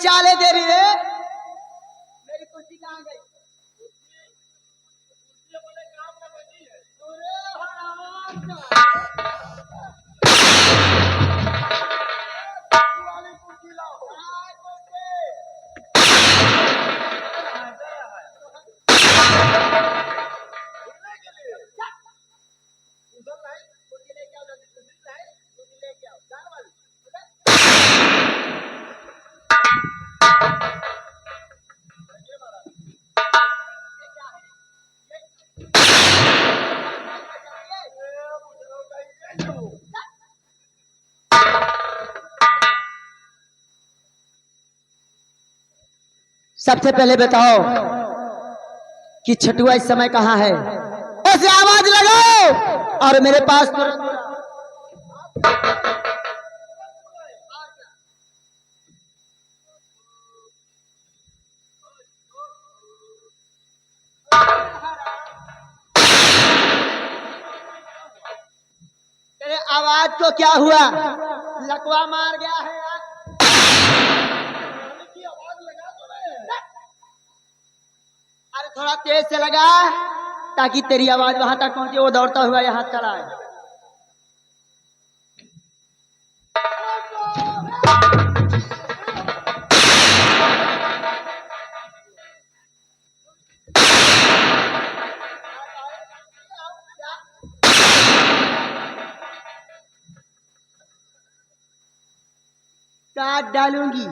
चाले दे रही है। मेरी कुर्सी कहाँ गई? सबसे पहले बताओ कि छटुआ इस समय कहाँ है? ऐसे आवाज लगाओ और मेरे पास तेरे आवाज को क्या हुआ? लकवा मार गया है यार। अरे थोड़ा तेज से लगा ताकि तेरी आवाज वहां तक पहुंचे। वो दौड़ता हुआ यहाँ चला है। काट डालूंगी।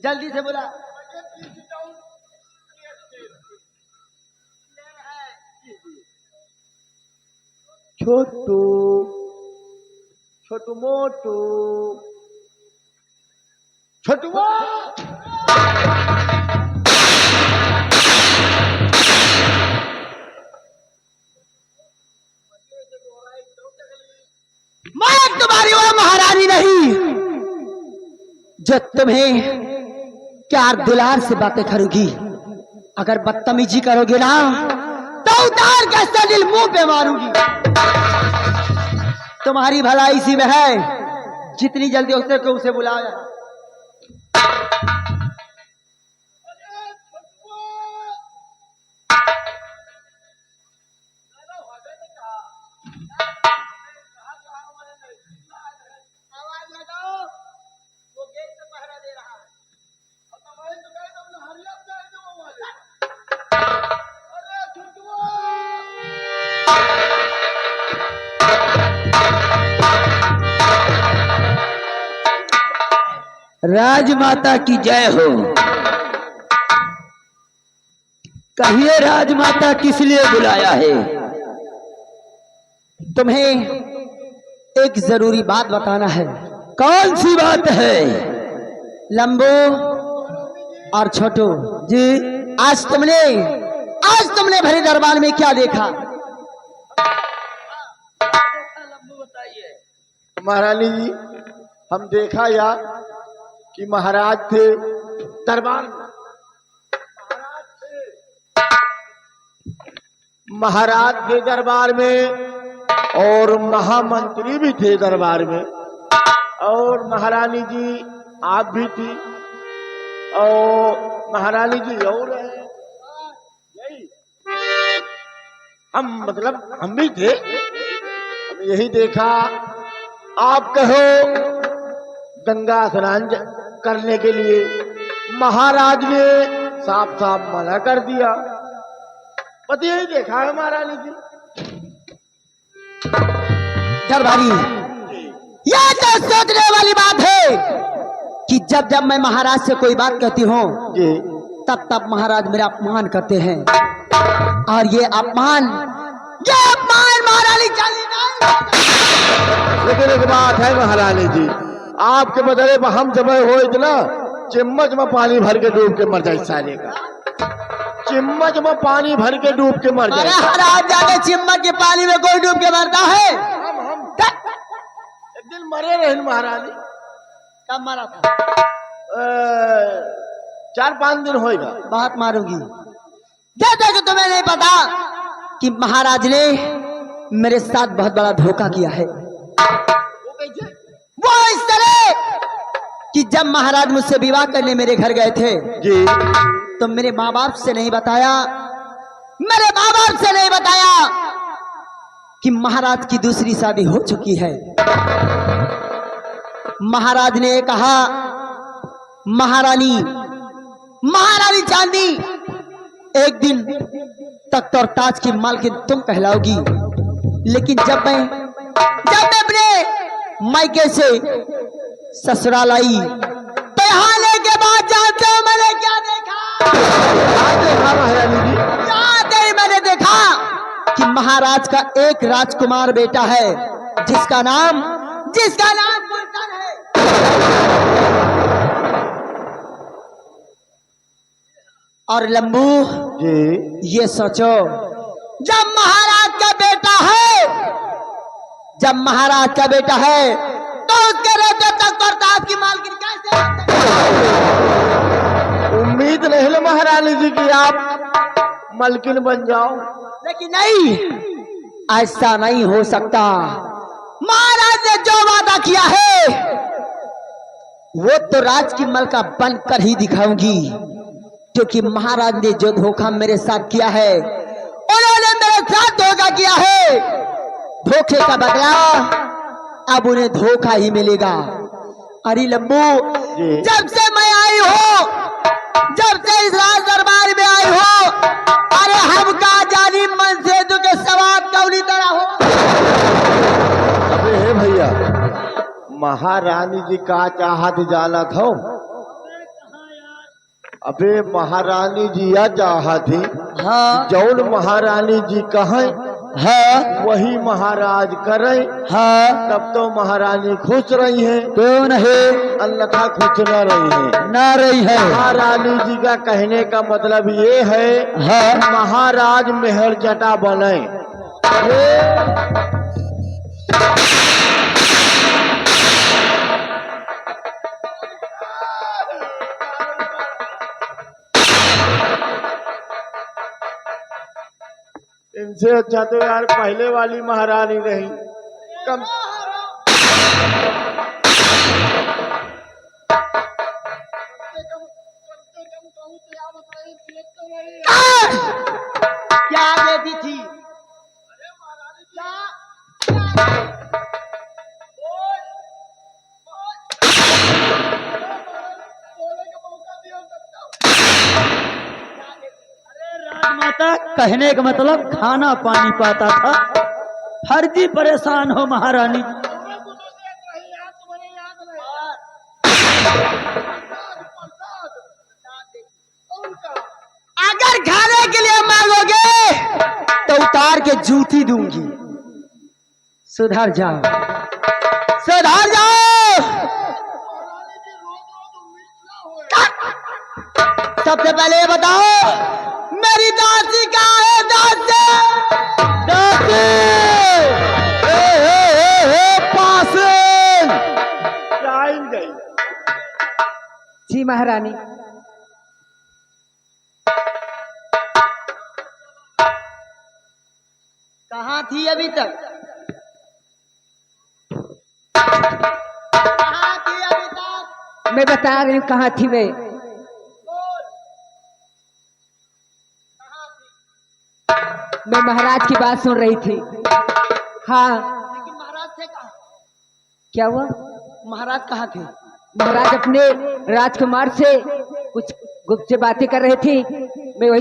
जल्दी से बोला। छोटू छोटू मोटू छोटू मैं तुम्हारी वो महारानी नहीं जो तुम्हें प्यार दुलार से बातें करूंगी। अगर बदतमीजी करोगे ना तो उतार के सैंडल मुंह पे मारूंगी। तुम्हारी भलाई इसी में है। जितनी जल्दी हो सके उसे बुलाओ यहाँ। राजमाता की जय हो। कहिए राजमाता किस लिए बुलाया है? तुम्हें एक जरूरी बात बताना है। कौन सी बात है? लंबू और छोटू जी आज तुमने भरे दरबार में क्या देखा? महारानी जी हम देखा या कि महाराज थे दरबार में। महाराज थे दरबार में और महामंत्री भी थे दरबार में और महारानी जी आप भी थी और महारानी जी और यही हम भी थे। हम यही देखा। आप कहो गंगा स्नान करने के लिए महाराज ने साफ साफ मना कर दिया। पता यही देखा है महारानी जी। दरबारी यह तो सोचने वाली बात है कि जब जब मैं महाराज से कोई बात कहती हूँ तब तब महाराज मेरा अपमान करते हैं। और ये अपमान महारानी चली नहीं। लेकिन एक बात है महारानी जी आपके बदले में हम जब हो इतना चम्मच में पानी भर के डूब के मर जाए साले का। चम्मच में पानी भर के डूब के मर जाए। हराम जाके चम्मच के पानी में कोई डूब के मरता है? हम एक दिन मरे रहे महारानी। कब मरा था? 4-5 दिन होएगा। बहुत मारूंगी। जैसे कि तुम्हें नहीं पता कि महाराज ने मेरे साथ बहुत बड़ा धोखा किया है। वो इस तरह कि जब महाराज मुझसे विवाह करने मेरे घर गए थे जी तो मेरे माँ बाप से नहीं बताया, मेरे माँ बाप से नहीं बताया कि महाराज की दूसरी शादी हो चुकी है। महाराज ने कहा, महारानी महारानी चांदी एक दिन तख्त और ताज की मालकिन तुम कहलाओगी, लेकिन जब मैं अपने मायके से ससुराल आई तो यहाँ आने के बाद जानते हो मैंने क्या देखा? महारानी जी, याद है, मैंने देखा कि महाराज का एक राजकुमार बेटा है जिसका नाम गुलशन है। और लंबू जी ये सोचो, जब महाराज का बेटा है तो उसके रहते तक और ताज की मालकिन कैसे? उम्मीद नहीं है महारानी जी की आप मलकिन बन जाओ। लेकिन नहीं, ऐसा नहीं हो सकता। महाराज ने जो वादा किया है वो तो राज की मलका बनकर ही दिखाऊंगी, क्योंकि महाराज ने जो धोखा मेरे साथ किया है उन्होंने मेरे साथ धोखा किया है। धोखे का बदला अब उन्हें धोखा ही मिलेगा। अरे लंबू, जब से मैं आई हूँ, जब से इस राज दरबार में आई हूँ, अरे हम का जानी मन से के सवाब कौनी तरह हो। अबे हे भैया, महारानी जी का चाहत जानत हो? अबे महारानी जी या चाहत ही हाँ जौन महारानी जी कहें हाँ वही महाराज करें, हाँ, तब तो महारानी खुश रही है, क्यों नहीं, अन्यथा खुश न रही है। ना रही है। महारानी जी का कहने का मतलब ये है हाँ महाराज मेहर जटा बने। इनसे अच्छा तो यार पहले वाली महारानी रही। कम क्या देती थी? राजमाता कहने का मतलब खाना पानी पाता था, फर्जी परेशान हो महारानी। अगर खाने के लिए मांगोगे तो उतार के जूती दूंगी। सुधर जाओ, सुधर जाओ। सबसे पहले ये बताओ, मेरी दासी कहाँ है? दासी पासन। गई। जी महारानी। कहाँ थी अभी तक? कहाँ थी अभी तक? मैं बता रही हूँ कहाँ थी मैं। मैं महाराज की बात सुन रही थी। हाँ, लेकिन महाराज थे कहाँ? क्या हुआ? महाराज कहाँ थे? महाराज अपने राजकुमार से कुछ गुप्त से बातें कर रहे थे। मैं वही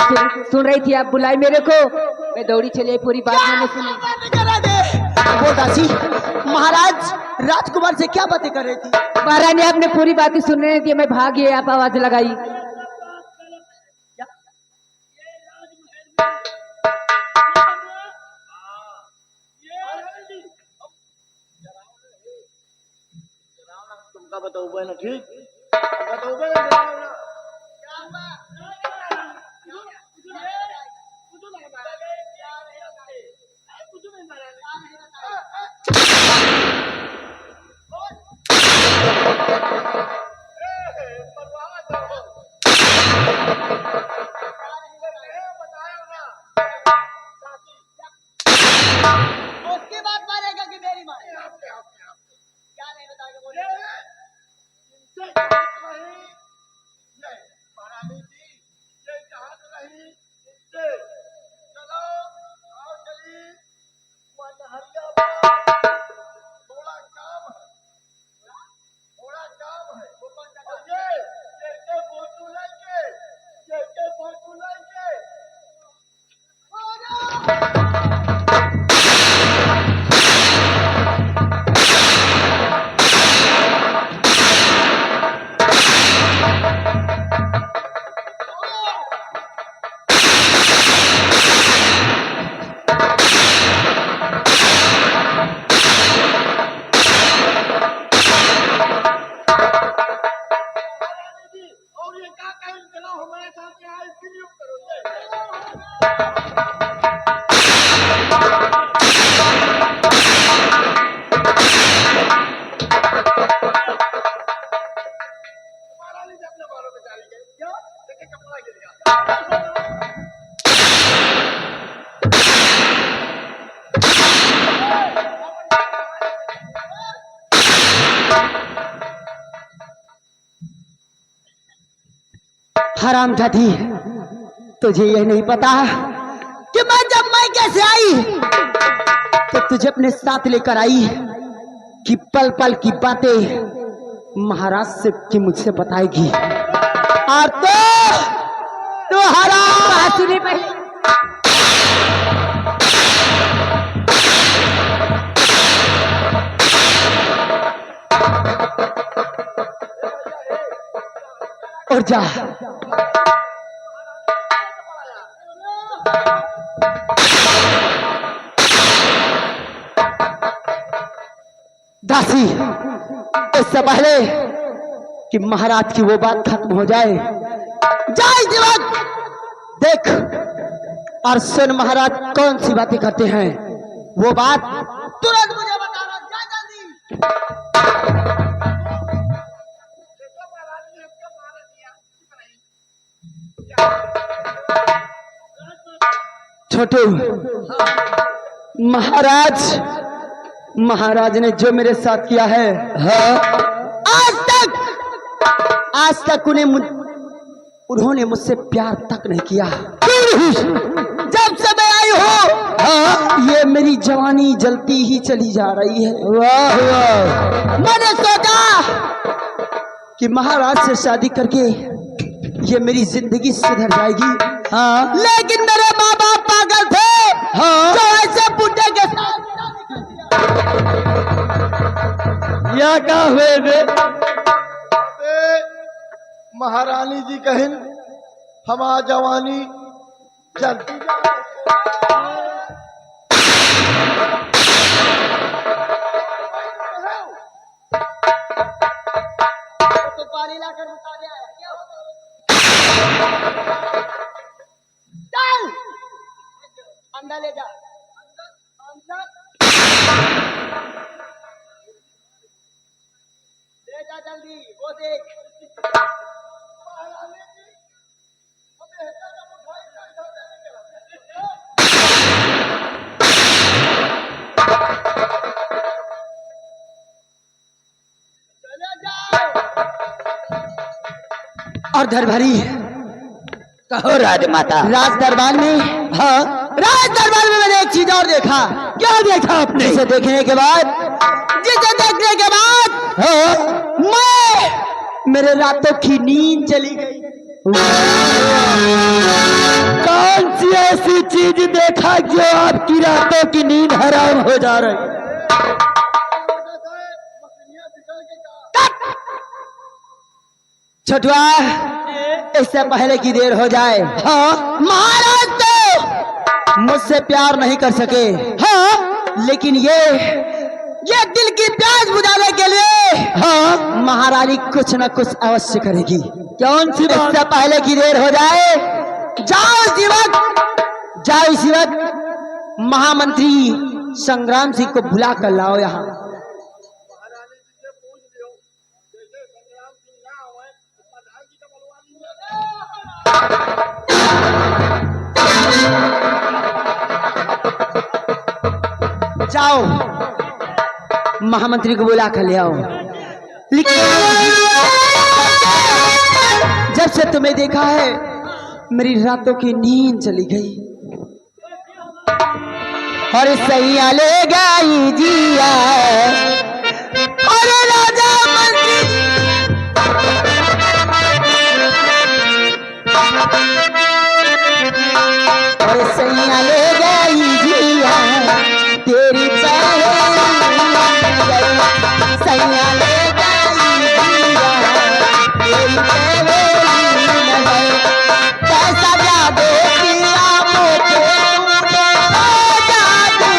सुन रही थी। आप बुलाए मेरे को, मैं दौड़ी चली आई, पूरी बात मैंने सुनी। वो दासी महाराज राजकुमार से क्या बातें कर रही थी? महारानी आपने पूरी बातें सुन रही थी, मैं भाग गई, आप आवाज लगाई। तुमका बताओ ना, ठीक बताओ ना। उसकी बात मानेगा कि मेरी मानेगा? हरामजादी, तुझे यह नहीं पता कि जब मैं कैसे आई तो तुझे अपने साथ लेकर आई कि पल पल की बातें महाराज से की मुझसे बताएगी। और तो हराम सुनिए पहले, और जा। दासी, इससे पहले कि महाराज की वो बात खत्म हो जाए, जा इस वक्त देख और सुन महाराज कौन सी बातें करते हैं। वो बात तुरंत मुझे बताना, जा जल्दी। छोटू, महाराज ने जो मेरे साथ किया है, आज तक उन्होंने मुझसे प्यार तक नहीं किया। जब से मैं आई हूँ ये मेरी जवानी जलती ही चली जा रही है। वाह वाह। मैंने सोचा कि महाराज से शादी करके ये मेरी जिंदगी सुधर जाएगी। हाँ, लेकिन मेरे माँ बाप पागल थे। हाँ, तो ऐसे बुढ़े के साथ या क्या हुए बे? महारानी जी कहिन हमार जवानी जलती तो पानी लाकर बता दिया है क्या? चल अंदर ले जा, अंदर ले जा जल्दी। वो देख और दरबारी कहो राजमाता। राज दरबार में, हाँ राज दरबार में मैंने एक चीज और देखा। क्या देखा आपने? जिसे देखने के बाद हाँ, मेरे रातों की नींद चली गई। कौन सी ऐसी चीज देखा जो आपकी रातों की नींद हराम हो जा रही? छठुआ, इससे पहले की देर हो जाए, हाँ महाराज तो मुझसे प्यार नहीं कर सके। हाँ, लेकिन ये दिल की प्यास बुझाने के लिए हाँ महारानी कुछ न कुछ अवश्य करेगी। कौन सी बात? इससे पहले की देर हो जाए, जाओ इसी वक्त महामंत्री संग्राम सिंह को बुला कर लाओ यहाँ। जाओ महामंत्री को बुला कर ले आओ। लेकिन जब से तुम्हें देखा है मेरी रातों की नींद चली गई। और सही ले गई जिया और राजा मंत्री और सही ले गई जिया तेरी सैया ले गई जिया तेरी कैसा जादू किया मुझे जादू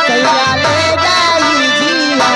सैया ले गई जिया।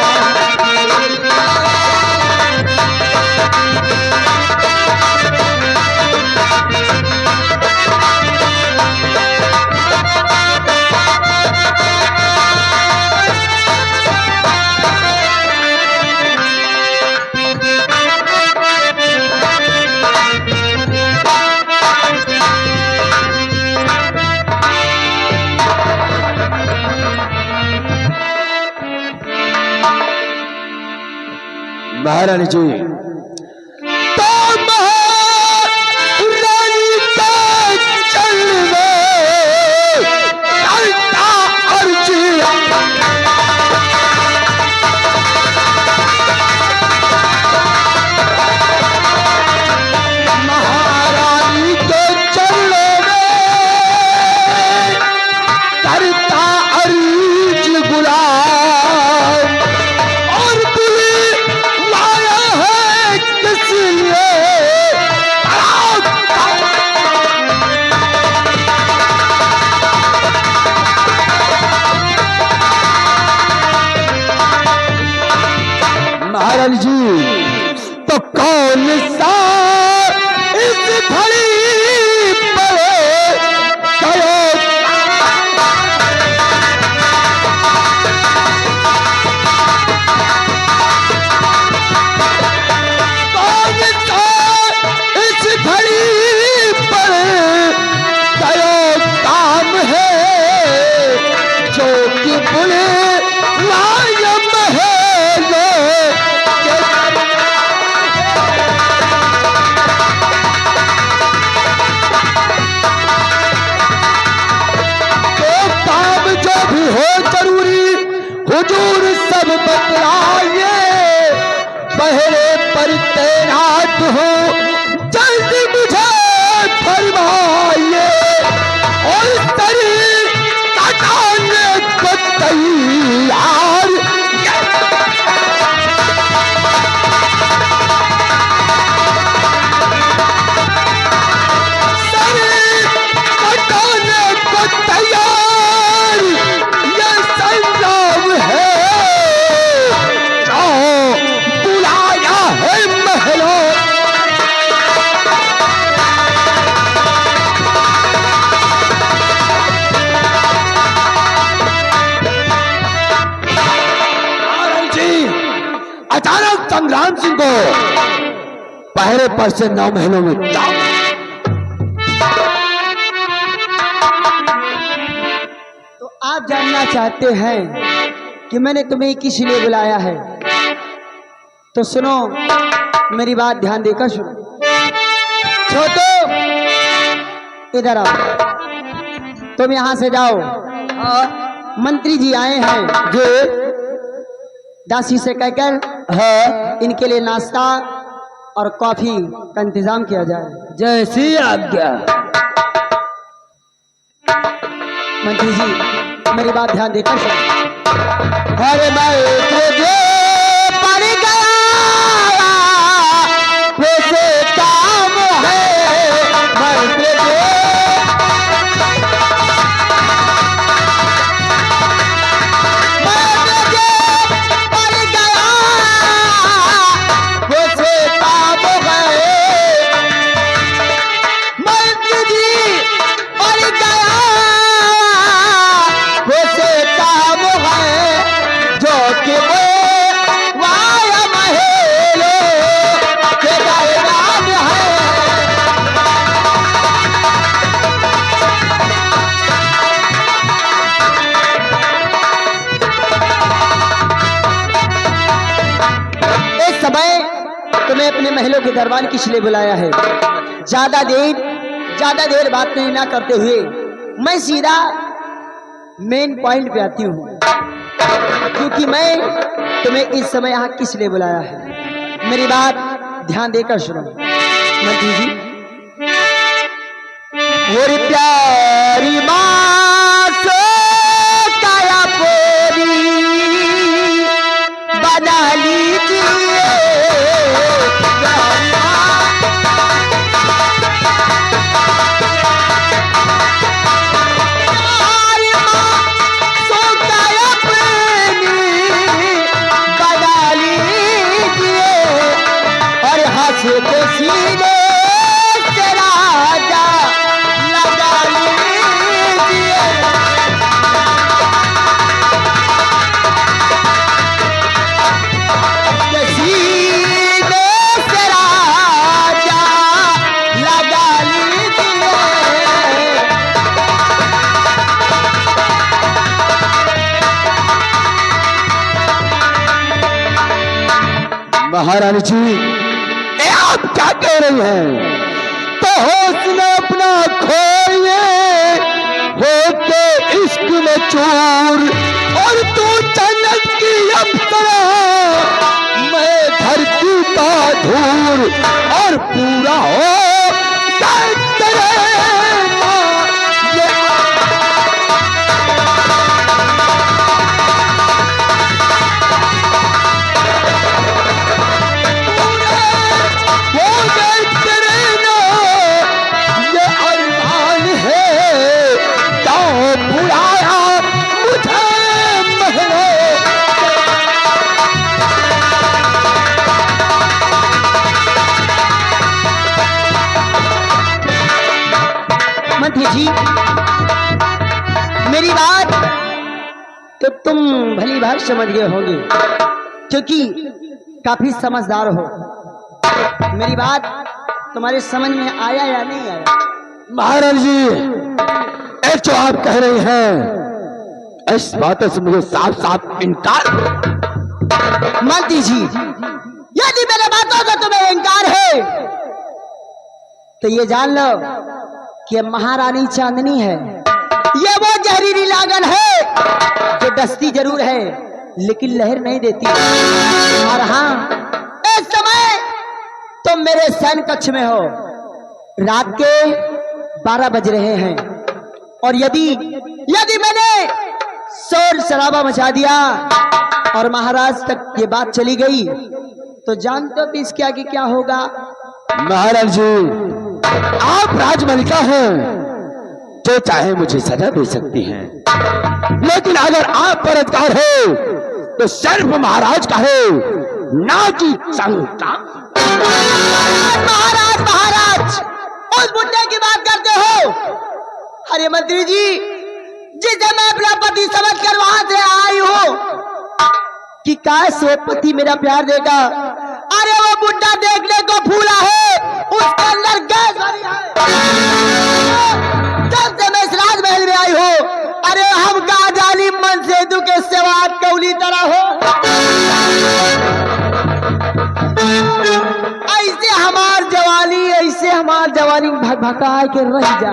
महारानी जी, तो जो कि बुले लायम है जो भी हो जरूरी हुजूर सब बतलाइए, पहले पर तैनात हो जल्दी मुझे फरमाइए, और शरीर कटाने को तैयार। शरीर कटाने को तैयार ये संग्राम है, जाओ बुलाया है महलों। अचानक संग्राम सिंह को पहरे पर से 9 महीनों में डाल। तो आप जानना चाहते हैं कि मैंने तुम्हें किस लिए बुलाया है, तो सुनो, मेरी बात ध्यान देकर सुनो। छोटो, इधर आओ, तुम यहां से जाओ। मंत्री जी आए हैं, जो दासी से कहकर है इनके लिए नाश्ता और कॉफी का इंतजाम किया जाए। जैसी आज्ञा। मंत्री जी, मेरी बात ध्यान देकर सुनो। अरे मैं पड़ गया वैसे काम है, मैं तुम्हें अपने महलों के दरबार किस लिए बुलाया है। ज्यादा देर बात नहीं ना करते हुए मैं सीधा मेन पॉइंट पे आती हूँ, क्योंकि मैं तुम्हें इस समय यहाँ किस लिए बुलाया है। मेरी बात ध्यान देकर सुनो। मंत्री जी, और प्यारी माँ से काया पोरी बना लीजिए, सीने से राजा लगा लीजिए। सीने से राजा लगा लीजिए। महारानी जी, आप क्या कह रही हैं? तो हौसला अपना खोइए, होके इश्क में चूर, और तू जन्नत की अप्सरा, मैं धरती का धूल, और पूरा हो जी। मेरी बात तो तुम भली भांति समझ गए होंगे, क्योंकि काफी समझदार हो। मेरी बात तुम्हारे समझ में आया या नहीं आया? महाराज जी, एक जो आप कह रही हैं इस बात से मुझे साफ साफ इनकार है। मत दीजिए, यदि मेरे बातों से तुम्हें इनकार है तो ये जान लो कि ये महारानी चांदनी है। ये वो जहरीली लागन है जो डसती जरूर है लेकिन लहर नहीं देती। और हाँ, इस समय तुम मेरे सैन कक्ष में हो, रात के 12 बज रहे हैं और यदि मैंने शोर शराबा मचा दिया और महाराज तक ये बात चली गई तो जानते हो भी इसके आगे क्या होगा। महाराज जी, आप राजमलिका हैं, जो चाहे मुझे सजा दे सकती हैं, लेकिन अगर आप बलात्कार हो तो सिर्फ महाराज का हो, ना कि संग्राम। महाराज उस बुड्ढे की बात करते हो? अरे मंत्री जी, जिसे मैं अपना पति समझकर वहां से आई हूं कि काश वो पति मेरा प्यार देगा, अरे वो बुड्ढा देखने को फूला है, उसके अंदर गैस भरी है। जब से मैं इस राजमहल में आई हूं, अरे हम का जालिम मन से सेतु के सेवात कौली तरह हो। ऐसे हमार जवानी भका के रह जा।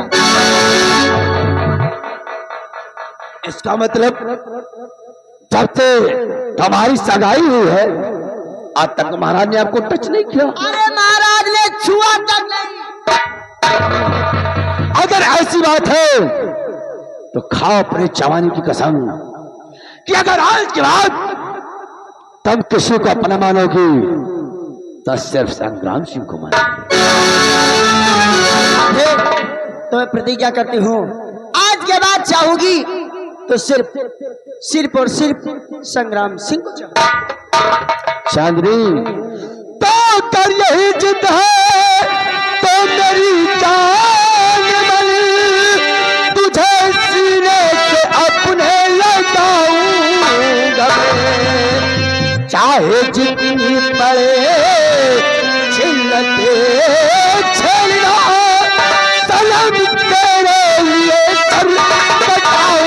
इसका मतलब जब से हमारी सगाई हुई है आज तक महाराज ने आपको टच नहीं किया? अरे महाराज ने छुआ तक नहीं। अगर ऐसी बात है तो खाओ अपने जवानी की कसम कि अगर आज के बाद तब किसी को अपना मानोगी तो सिर्फ संग्राम सिंह को मानोगी। तो मैं प्रतिज्ञा करती हूँ, आज के बाद चाहूंगी तो सिर्फ और सिर्फ संग्राम सिंह को चाहूंगी। चांदनी तो कर यही जिद है तो मेरी जान बनी, तुझे सीने से अपने लगाऊंगा मैं, चाहे जितनी पड़े छिलते छेड़ना, सलाम तेरे लिए सर कटाऊं।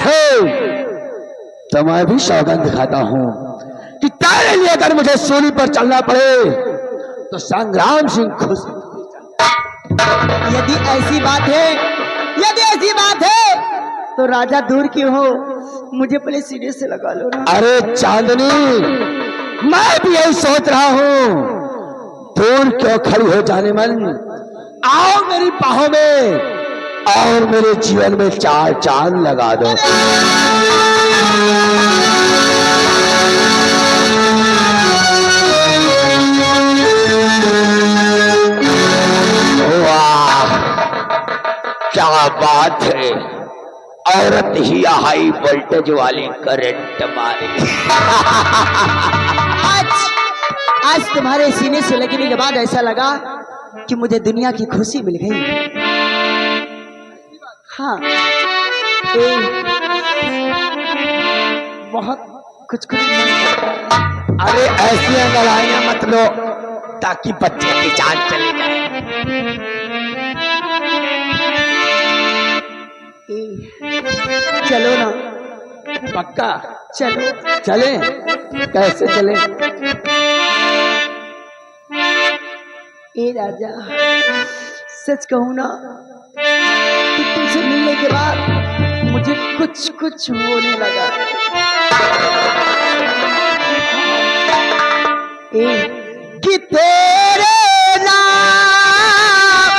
है तो मैं भी सौगंध दिखाता हूं कि तेरे लिए अगर मुझे सूली पर चलना पड़े तो संग्राम सिंह खुश। यदि ऐसी बात है तो राजा दूर क्यों हो, मुझे पहले सीने से लगा लो ना। अरे चांदनी, मैं भी यही सोच रहा हूं, दूर क्यों खड़ी हो जाने मन, आओ मेरी बाहों में और मेरे जीवन में चार चांद लगा दो। वाह क्या बात है, औरत ही हाई वोल्टेज वाली करंट मारी। आज तुम्हारे सीने से लगने के बाद ऐसा लगा कि मुझे दुनिया की खुशी मिल गई। हाँ, बहुत कुछ अरे ऐसी गलाइयां मत लो ताकि बच्चे की जान चली जाए। चलो ना, पक्का चलो। चले? कैसे चले? ए राजा, सच कहूं ना कि तुमसे मिलने के बाद मुझे कुछ होने लगा। कि तेरे नाम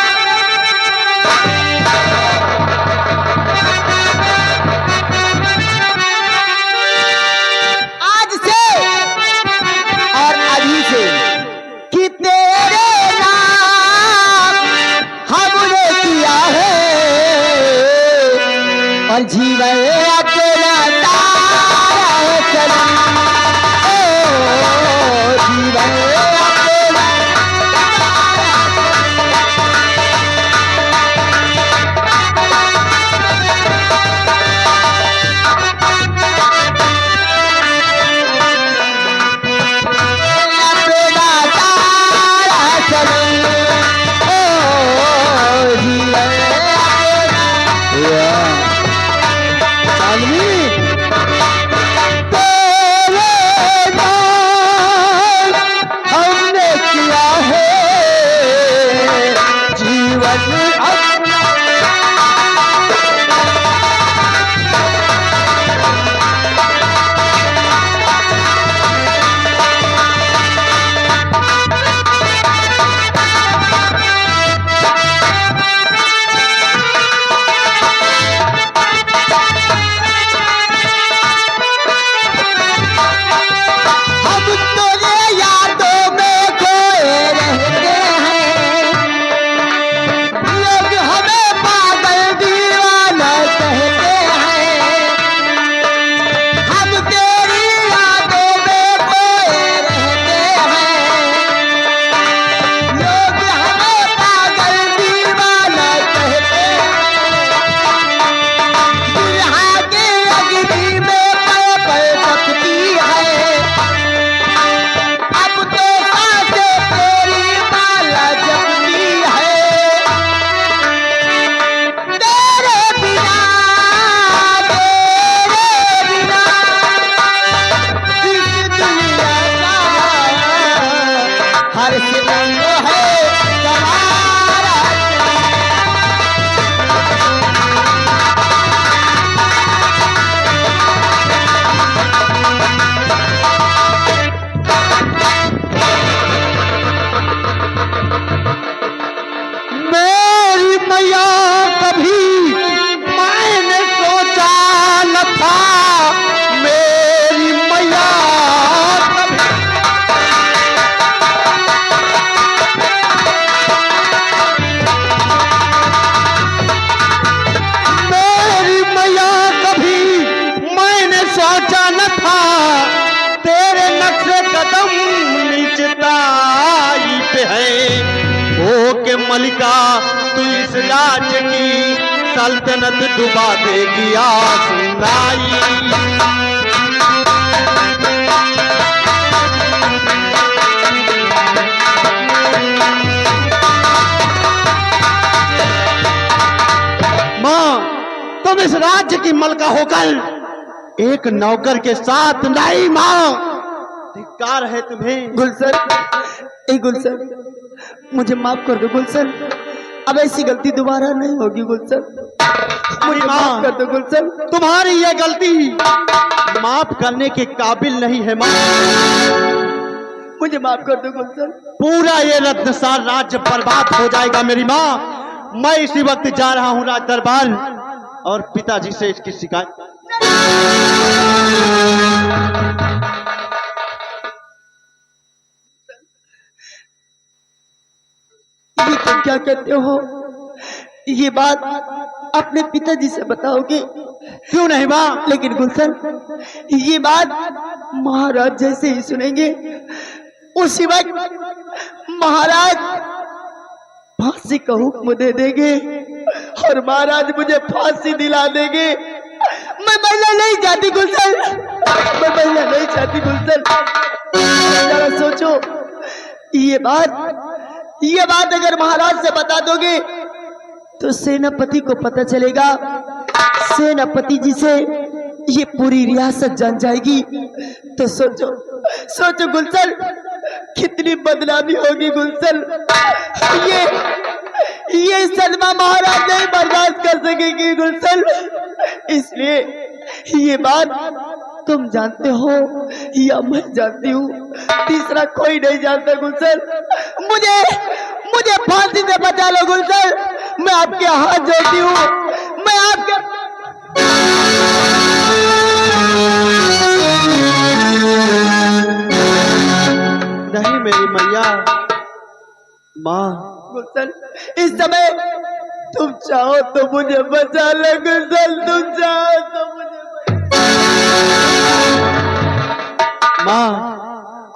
आज से और अभी से, कि तेरे नाम हमने किया है और जीवन अकेला तारा है सनम, ओ जीवन अकेला सोचा न था तेरे नक्शे कदम नीचताई पे है। ओ के मलिका तू इस राज की सल्तनत डुबा देगी आसनाई। तुम इस राज्य की मलका होकर एक नौकर के साथ नहीं मां, धिक्कार है तुम्हें। गुलशन, ए गुलशन, मुझे माफ कर दो गुलशन, अब ऐसी गलती दोबारा नहीं होगी गुलशन, मुझे माफ कर दो गुलशन। तुम्हारी ये गलती माफ करने के काबिल नहीं है मां, मुझे माफ कर दो गुलशन। पूरा ये रत्नसार राज्य बर्बाद हो जाएगा मेरी मां। मैं इसी वक्त जा रहा हूं राज दरबार और पिताजी से इसकी शिकायत। ये तुम क्या कहते हो? ये बात अपने पिताजी से बताओगे? क्यों नहीं मां? लेकिन गुलशन, ये बात महाराज जैसे ही सुनेंगे उसी वक्त महाराज फांसी का हुक्म दे देंगे और महाराज मुझे फांसी दिला देंगे। मैं मरना नहीं चाहती गुलशन, मैं मरना नहीं चाहती गुलशन। जरा सोचो, ये बात अगर महाराज से बता दोगे तो सेनापति को पता चलेगा, सेनापति जी से ये पूरी रियासत जान जाएगी। तो सोचो गुलशन, कितनी बदनामी होगी गुलशन। ये सदमा महाराज नहीं बर्दाश्त कर सकेगी गुलशन। इसलिए ये बात तुम जानते हो या मैं जानती हूँ, तीसरा कोई नहीं जानता गुलशन। मुझे फांसी से बचा लो गुलशन, मैं आपके हाथ जोड़ती हूँ, मैं आपके। नहीं मेरी मैया, माँ। गुलशन, इस समय तुम चाहो तो मुझे बचा लो गुलशन, तुम चाहो तो मुझे माँ,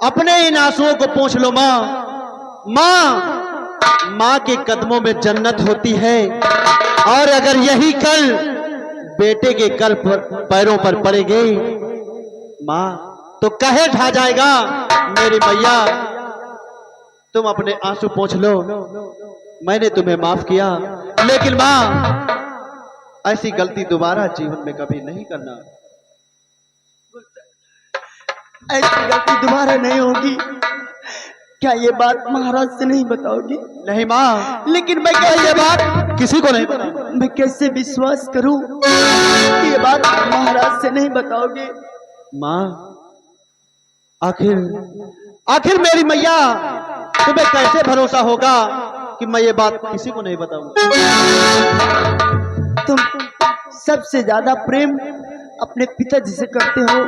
अपने इन आंसुओं को पोंछ लो माँ। माँ के कदमों में जन्नत होती है, और अगर यही कल बेटे के कल पैरों पर पड़ेगे माँ तो कहे ढा जाएगा। मेरी मैया, तुम अपने आंसू पोंछ लो, मैंने तुम्हें माफ किया, लेकिन माँ ऐसी गलती दोबारा जीवन में कभी नहीं करना। ऐसी गलती दोबारा नहीं होगी। क्या ये बात महाराज से नहीं बताओगी? नहीं माँ, लेकिन मैं ये बात किसी को नहीं बताऊंगा। मैं कैसे विश्वास करूं कि ये बात महाराज से नहीं बताओगे? माँ, आखिर मेरी मैया, तुम्हें कैसे भरोसा होगा कि मैं ये बात किसी को नहीं बताऊंगा? तुम सबसे ज्यादा प्रेम अपने पिताजी से करते हो।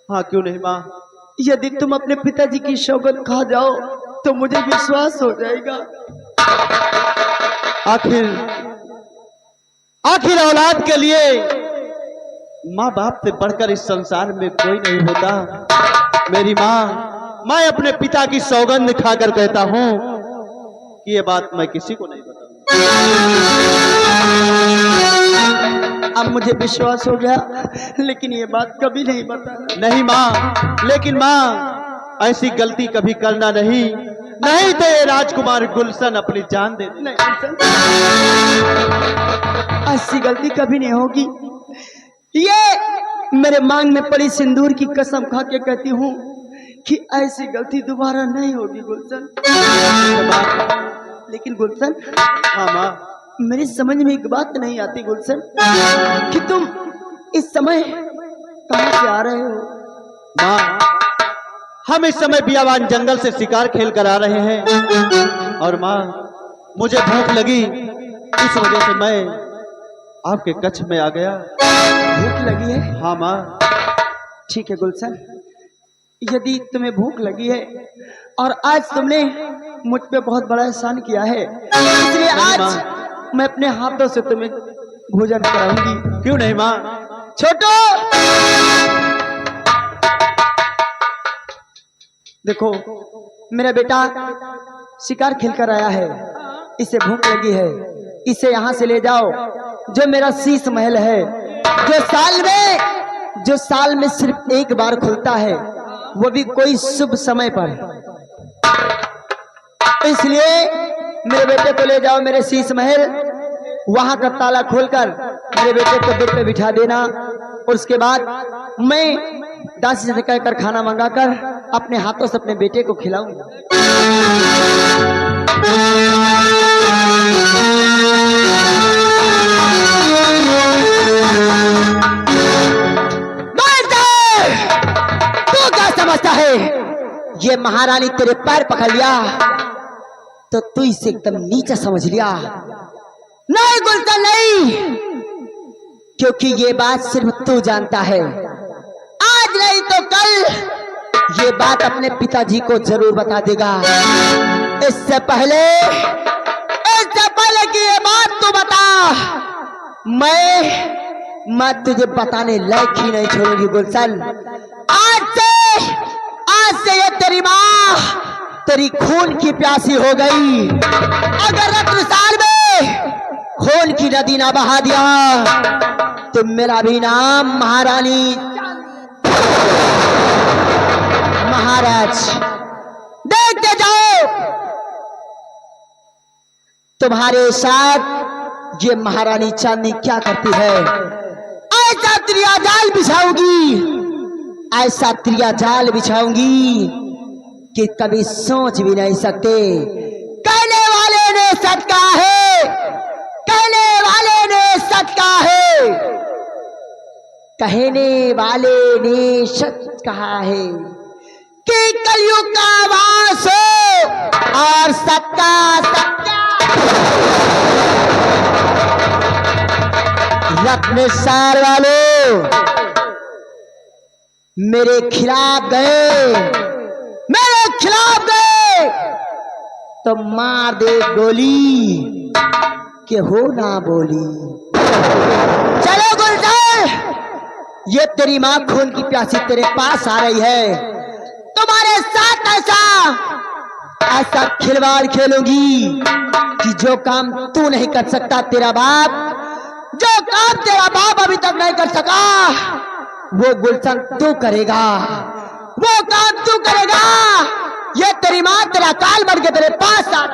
हाँ, क्यों नहीं माँ? यदि तुम अपने पिताजी की सौगंध खा जाओ तो मुझे विश्वास हो जाएगा। आखिर औलाद के लिए माँ बाप से बढ़कर इस संसार में कोई नहीं होता। मेरी माँ, मैं अपने पिता की सौगंध खाकर कहता हूँ कि ये बात मैं किसी को नहीं बताऊंगा। अब मुझे विश्वास हो गया, लेकिन ये बात कभी नहीं बताना। नहीं माँ, लेकिन माँ ऐसी गलती कभी करना नहीं तो ये राजकुमार गुलशन अपनी जान दे दे। ऐसी गलती कभी नहीं होगी। ये मेरे मांग में पड़ी सिंदूर की कसम खा के कहती हूँ कि ऐसी गलती दोबारा नहीं होगी गुलशन। लेकिन गुलशन, हाँ माँ, मेरी समझ में एक बात नहीं आती गुलशन, कि तुम इस समय कहां से आ रहे हो? माँ, हम इस समय बियाबान जंगल से शिकार खेल कर आ रहे हैं, और माँ मुझे भूख लगी, इस वजह से मैं आपके कच्छ में आ गया। भूख लगी है? हाँ माँ। ठीक है गुलशन, यदि तुम्हें भूख लगी है और आज तुमने मुझ पे बहुत बड़ा एहसान किया है, इसलिए आज मैं अपने हाथों से तुम्हें भोजन कराऊंगी। क्यों नहीं माँ? छोटू, देखो मेरा बेटा शिकार खेल कर आया है, इसे भूख लगी है, इसे यहाँ से ले जाओ। जो मेरा शीश महल है, जो साल में सिर्फ एक बार खुलता है, वो भी कोई शुभ समय पर, इसलिए मेरे बेटे को ले जाओ मेरे शीश महल। वहां का ताला खोलकर मेरे बेटे को बेड पे बिठा देना, और उसके बाद मैं दासी से कहकर खाना मंगाकर अपने हाथों से अपने बेटे को खिलाऊंगा। तू क्या समझता है, ये महारानी तेरे पैर पकड़ लिया तो तू इसे एकदम नीचा समझ लिया? नहीं गुलशन नहीं, क्योंकि ये बात सिर्फ तू जानता है। आज नहीं तो कल ये बात अपने पिताजी को जरूर बता देगा। इससे पहले कि ये बात तू बता, मैं तुझे बताने लायक ही नहीं छोड़ूंगी गुलशन। आज से ये तेरी माँ तेरी खून की प्यासी हो गई। अगर रत्नसाल में खून की नदी ना बहा दिया तो मेरा भी नाम महारानी महाराज। देखते जाओ तुम्हारे साथ ये महारानी चांदनी क्या करती है। ऐसा त्रिया जाल बिछाऊंगी, ऐसा त्रिया जाल बिछाऊंगी कि कभी सोच भी नहीं सकते। कहने वाले ने सच कहा है, कहने वाले ने सच कहा है, कहने वाले ने सच कहा है कि कलयुग का वास हो और सत्ता सत्या। रत्नसार वालों मेरे खिलाफ गए तो मार दे गोली के हो ना बोली। चलो गुलशन, ये तेरी माँ खून की प्यासी तेरे पास आ रही है। तुम्हारे साथ ऐसा खिलवाड़ खेलूंगी कि जो काम तू नहीं कर सकता तेरा बाप, जो काम तेरा बाप अभी तक नहीं कर सका, वो गुलशन तू करेगा, वो काम तू करेगा। ये तेरी माँ तेरा काल बन के तेरे पास आ